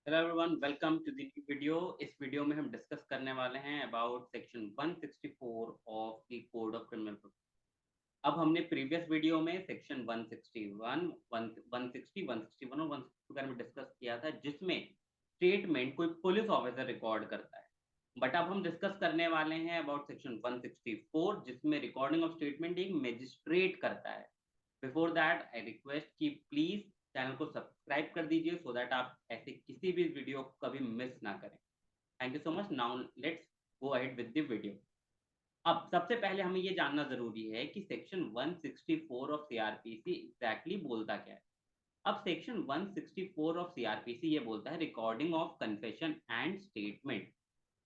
Hello everyone, welcome to the new video. इस video में हम डिस्कस करने वाले हैं about section 164 of the code of criminal procedure. अब हमने प्रीवियस वीडियो में सेक्शन 161, 160, 161 और 162 के बारे में डिस्कस किया था, जिसमें स्टेटमेंट कोई पुलिस ऑफिसर रिकॉर्ड करता है। बट अब हम डिस्कस करने वाले हैं अबाउट सेक्शन 164, जिसमें रिकॉर्डिंग ऑफ स्टेटमेंट एक मजिस्ट्रेट करता है। बिफोर दैट आई रिक्वेस्ट कि प्लीज चैनल को सब्सक्राइब कर दीजिए सो दैट आप ऐसे किसी भी वीडियो को कभी मिस ना करें। Thank you so much. Now let's go ahead with the video. अब सबसे पहले हमें ये जानना जरूरी है कि सेक्शन 164 ऑफ सीआरपीसी एग्जैक्टली बोलता क्या है। अब सेक्शन 164 ऑफ सीआरपीसी ये बोलता है recording of confession and statement.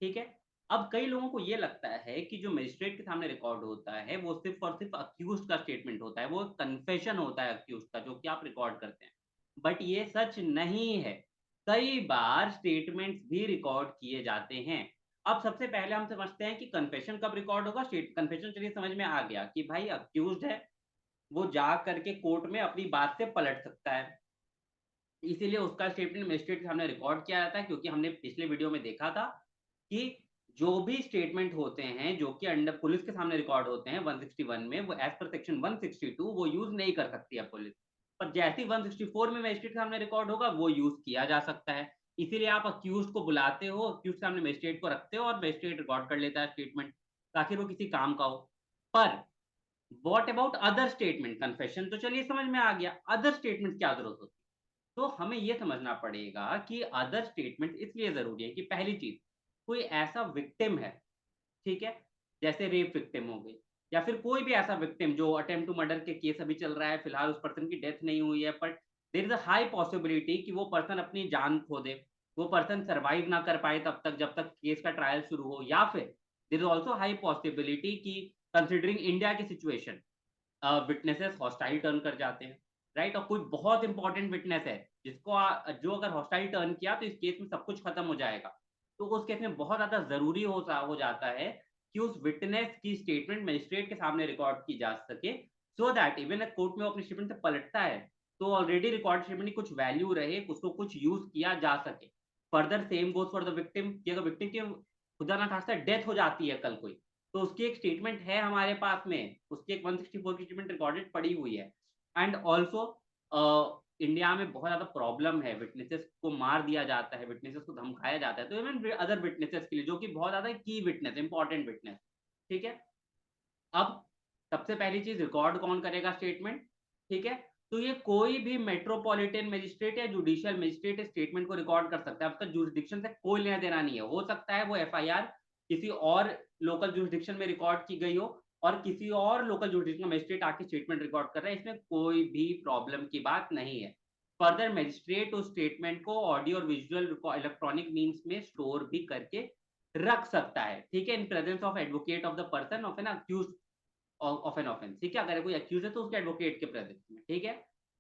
ठीक है। अब कई लोगों को ये लगता है कि जो मजिस्ट्रेट के सामने रिकॉर्ड होता है वो सिर्फ और सिर्फ अक्यूज का स्टेटमेंट होता है, वो कन्फेशन होता है अक्यूज का, जो कि आप रिकॉर्ड करते हैं। बट ये सच नहीं है। कई बार स्टेटमेंट्स भी रिकॉर्ड किए जाते हैं। अब सबसे पहले हम समझते हैं कि कन्फेशन कब रिकॉर्ड होगा। स्टेट कन्फेशन चलिए समझ में आ गया कि भाई अक्यूज्ड है, वो जा करके कोर्ट में अपनी बात से पलट सकता है, इसीलिए उसका स्टेटमेंट मजिस्ट्रेट के सामने रिकॉर्ड किया जाता है। क्योंकि हमने पिछले वीडियो में देखा था कि जो भी स्टेटमेंट होते हैं जो कि अंडर पुलिस के सामने रिकॉर्ड होते हैं 161 में, वो एज पर सेक्शन 162 वो यूज नहीं कर सकती है पुलिस। पर जैसे ही 164 में मजिस्ट्रेट के सामने रिकॉर्ड होगा वो यूज किया जा सकता है। इसीलिए आप अक्यूज को बुलाते हो, अक्यूज के सामने मजिस्ट्रेट को रखते हो और मजिस्ट्रेट रिकॉर्ड कर लेता है स्टेटमेंट, ताकि वो किसी काम का हो। पर what about other statement? Confession तो चलिए समझ में आ गया, अदर स्टेटमेंट क्या जरूरत होती है? तो हमें यह समझना पड़ेगा कि अदर स्टेटमेंट इसलिए जरूरी है कि पहली चीज, कोई ऐसा विक्टिम है, ठीक है, जैसे रेप विक्टिम हो गई, या फिर कोई भी ऐसा विक्टिम जो अटेम्प्ट टू मर्डर के केस अभी चल रहा है, फिलहाल उस पर्सन की डेथ नहीं हुई है, but there is a high possibility कि वो पर्सन अपनी जान खो दे, वो पर्सन सरवाइव ना कर पाए तब तक जब तक केस का ट्रायल शुरू हो, या फिर there is also high possibility कि कंसिडरिंग इंडिया की सिचुएशन विटनेसेस हॉस्टाइल टर्न कर जाते हैं, राइट। और कोई बहुत इंपॉर्टेंट विटनेस है जिसको जो अगर हॉस्टाइल टर्न किया तो इस केस में सब कुछ खत्म हो जाएगा। तो उस केस में बहुत ज्यादा जरूरी हो जाता है कि उस विटनेस की स्टेटमेंट मजिस्ट्रेट के सामने रिकॉर्ड की जा सके, सो दैट इवन कोर्ट में वो अपनी स्टेटमेंट से पलटता है तो ऑलरेडी रिकॉर्ड स्टेटमेंट की कुछ वैल्यू रहे, उसको कुछ यूज किया जा सके। Further same goes for the victim कि अगर विक्टिम की खुदा ना खास्ता डेथ हो जाती है कल कोई, तो उसकी एक स्टेटमेंट है हमारे पास में, उसकी एक 164 की स्टेटमेंट रिकॉर्डेड पड़ी हुई है। एंड ऑल्सो इंडिया में बहुत ज्यादा प्रॉब्लम है, विटनेसेस को मार दिया जाता है, विटनेसेस को धमकाया जाता है, तो इवन अदर विटनेसेस के लिए जो कि बहुत ज्यादा की विटनेस, इंपॉर्टेंट विटनेस, ठीक है। अब सबसे पहली चीज, रिकॉर्ड कौन करेगा स्टेटमेंट, ठीक है। तो ये कोई भी मेट्रोपॉलिटन मजिस्ट्रेट या जुडिशियल मजिस्ट्रेट स्टेटमेंट को रिकॉर्ड कर सकता है, उसका जुरिसडिक्शन से कोई लेना देना नहीं है। हो सकता है वो एफआईआर किसी और लोकल जुरिसडिक्शन में रिकॉर्ड की गई हो और किसी और लोकल जुरिसडिक्शन का मजिस्ट्रेट आके स्टेटमेंट रिकॉर्ड कर रहा है, इसमें कोई भी प्रॉब्लम की बात नहीं है। फर्दर मजिस्ट्रेट उस स्टेटमेंट को ऑडियो और विजुअल इलेक्ट्रॉनिक मीन्स में स्टोर भी करके रख सकता है, ठीक है, in presence of advocate of the person of an accused of an offence, ठीक है। अगर कोई अक्यूज है तो उसके एडवोकेट के प्रेजेंस में, ठीक है।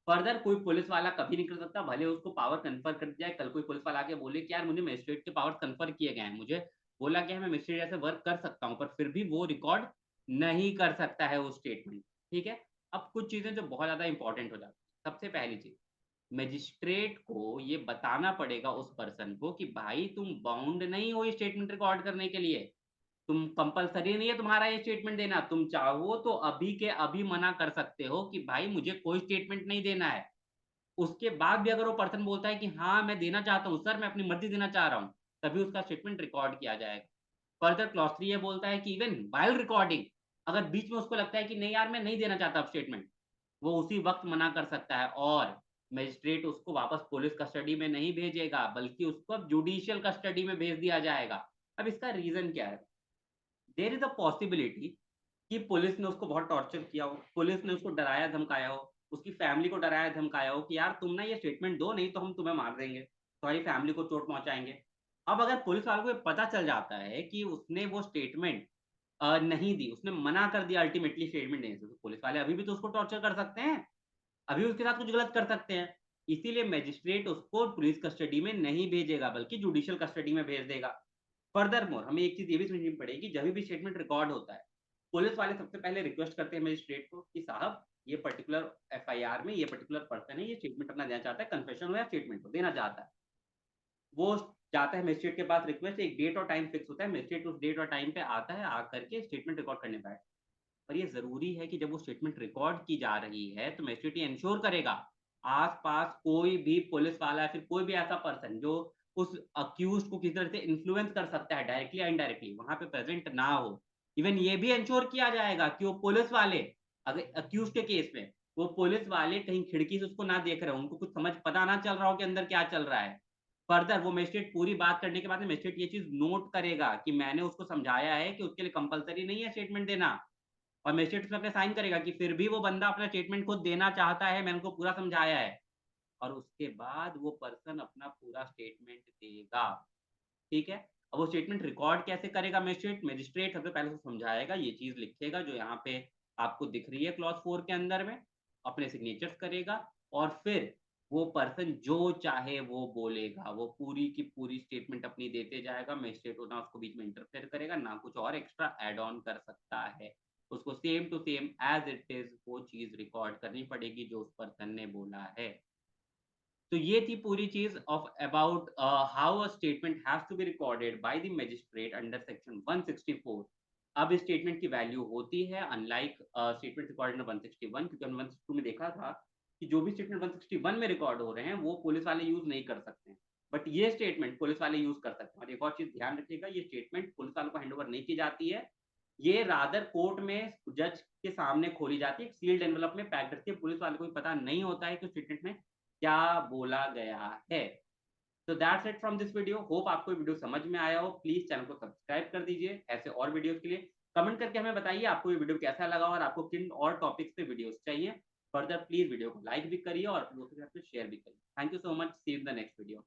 फर्दर कोई पुलिस वाला कभी नहीं कर सकता, भले उसको पावर कन्फर कर दिया है, कल कोई पुलिस वाला आके बोले कि यार मुझे मजिस्ट्रेट के पावर कन्फर किए गए हैं, मुझे बोला गया है मैं मजिस्ट्रेट जैसे वर्क कर सकता हूं, पर फिर भी वो रिकॉर्ड नहीं कर सकता है वो स्टेटमेंट, ठीक है। अब कुछ चीजें जो बहुत ज्यादा इंपॉर्टेंट हो जाती है। सबसे पहली चीज, मजिस्ट्रेट को ये बताना पड़ेगा उस पर्सन को कि भाई तुम बाउंड नहीं हो ये स्टेटमेंट रिकॉर्ड करने के लिए, तुम कंपलसरी नहीं है तुम्हारा ये स्टेटमेंट देना, तुम चाहो तो अभी के अभी मना कर सकते हो कि भाई मुझे कोई स्टेटमेंट नहीं देना है। उसके बाद भी अगर वो पर्सन बोलता है कि हाँ मैं देना चाहता हूँ सर, मैं अपनी मर्जी देना चाह रहा हूँ, तभी उसका स्टेटमेंट रिकॉर्ड किया जाएगा। फर्दर क्लॉज 3 ये बोलता है कि इवन वाइल रिकॉर्डिंग, अगर बीच में उसको लगता है कि नहीं यार मैं नहीं देना चाहता अब स्टेटमेंट, वो उसी वक्त मना कर सकता है और मजिस्ट्रेट उसको वापस पुलिस कस्टडी में नहीं भेजेगा, बल्कि उसको अब जुडिशियल कस्टडी में भेज दिया जाएगा। अब इसका रीजन क्या है? देयर इज अ पॉसिबिलिटी कि पुलिस ने उसको बहुत टॉर्चर किया हो, पुलिस ने उसको डराया धमकाया हो, उसकी फैमिली को डराया धमकाया हो कि यार तुम ना ये स्टेटमेंट दो, नहीं तो हम तुम्हें मार देंगे, तुम्हारी फैमिली को चोट पहुंचाएंगे। अब अगर पुलिस वालों को ये पता चल जाता है कि उसने वो स्टेटमेंट नहीं दी, उसने मना कर दिया अल्टीमेटली स्टेटमेंट देने से, तो पुलिस वाले अभी भी तो उसको टॉर्चर कर सकते हैं, अभी उसके साथ कुछ गलत कर सकते हैं। इसीलिए मजिस्ट्रेट उसको पुलिस कस्टडी में नहीं भेजेगा बल्कि जुडिशियल कस्टडी में भेज देगा। फर्दर मोर हमें एक चीज ये भी समझनी पड़ेगी, जब भी स्टेटमेंट रिकॉर्ड होता है, पुलिस वाले सबसे पहले रिक्वेस्ट करते हैं मजिस्ट्रेट को कि साहब ये पर्टिकुलर एफआईआर में ये पर्टिकुलर पर्सन है, ये स्टेटमेंट अपना देना चाहता है, कन्फेशन हो या स्टेटमेंट हो देना चाहता है। वो जाता है मजिस्ट्रेट के पास रिक्वेस्ट, एक डेट और टाइम फिक्स होता है, मजिस्ट्रेट उस डेट और टाइम पे आता है, आकर के स्टेटमेंट रिकॉर्ड करने बैठता है। पर ये ज़रूरी है कि जब वो स्टेटमेंट रिकॉर्ड की जा रही है, तो मजिस्ट्रेट ये एन्श्योर करेगा, आस-पास कोई भी पुलिस वाला या फिर कोई भी ऐसा पर्सन जो उस अक्यूज़्ड को किसी तरह से इन्फ्लुएंस कर सकता है डायरेक्टली या इनडायरेक्टली, वहाँ पे प्रेज़ेंट ना हो। इवन ये भी एन्श्योर किया जाएगा कि वो पुलिस वाले अगर अक्यूज़्ड के केस में, वो पुलिस वाले कहीं खिड़की से उसको ना देख रहे हों, उनको कुछ समझ पता ना चल रहा हो कि अंदर क्या चल रहा है। फर्दर वो मजिस्ट्रेट पूरी बात करने के बाद में मजिस्ट्रेट ये चीज़ नोट करेगा कि मैंने उसको समझाया है कि उसके लिए कंपल्सरी नहीं है स्टेटमेंट देना। और मजिस्ट्रेट उसमें अपने साइन करेगा कि फिर भी वो बंदा अपना स्टेटमेंट खुद देना चाहता है, मैंने उनको पूरा समझाया है। और उसके बाद वो पर्सन अपना पूरा स्टेटमेंट देगा, ठीक है? अब वो स्टेटमेंट रिकॉर्ड कैसे करेगा मजिस्ट्रेट? मजिस्ट्रेट सबसे पहले उसको समझाएगा, ये चीज़ लिखेगा जो यहाँ पे आपको दिख रही है क्लॉज़ 4 के अंदर में, अपने सिग्नेचर्स करेगा और फिर वो पर्सन जो चाहे वो बोलेगा, वो पूरी की पूरी स्टेटमेंट अपनी देते जाएगा, मजिस्ट्रेट ना उसको बीच में इंटरफेयर करेगा, ना कुछ और एक्स्ट्रा ऐड ऑन कर सकता है। उसको same to same as it is वो चीज़ रिकॉर्ड करनी पड़ेगी जो उस पर्सन ने बोला है। तो ये थी पूरी चीज़ of about how a statement has to be recorded by the magistrate under section 164। अब इस स्टेटमेंट की वैल्यू होती है अनलाइक स्टेटमेंट रिकॉर्डेड अंडर 161, क्योंकि हमने 162 में देखा था कि जो भी स्टेटमेंट 161 में रिकॉर्ड हो रहे हैं, वो पुलिस वाले यूज़ नहीं कर सकते हैं। बट ये स्टेटमेंट पुलिस वाले यूज़ कर सकते हैं। और एक और चीज़ ध्यान रखिएगा, ये स्टेटमेंट पुलिस वालों को हैंडओवर नहीं की जाती है। ये रादर कोर्ट में जज के सामने खोली जाती है, सील्ड एनवेलप में पैक करके पुलिस वाले को भी पता नहीं होता है कि उस स्टेटमेंट में क्या बोला गया है। तो that's it from this video. Hope आपको ये वीडियो समझ में आया हो। प्लीज़ चैनल को सब्सक्राइब कर दीजिए ऐसे और वीडियोज़ के लिए। कमेंट करके हमें बताइए आपको ये वीडियो कैसा लगा और आपको किन और टॉपिक्स पे वीडियोज़ चाहिए। फर्दर प्लीज़ वीडियो को लाइक भी करिए और अपने दोस्तों के साथ में शेयर भी करिए। Thank you so much. See you in the next video.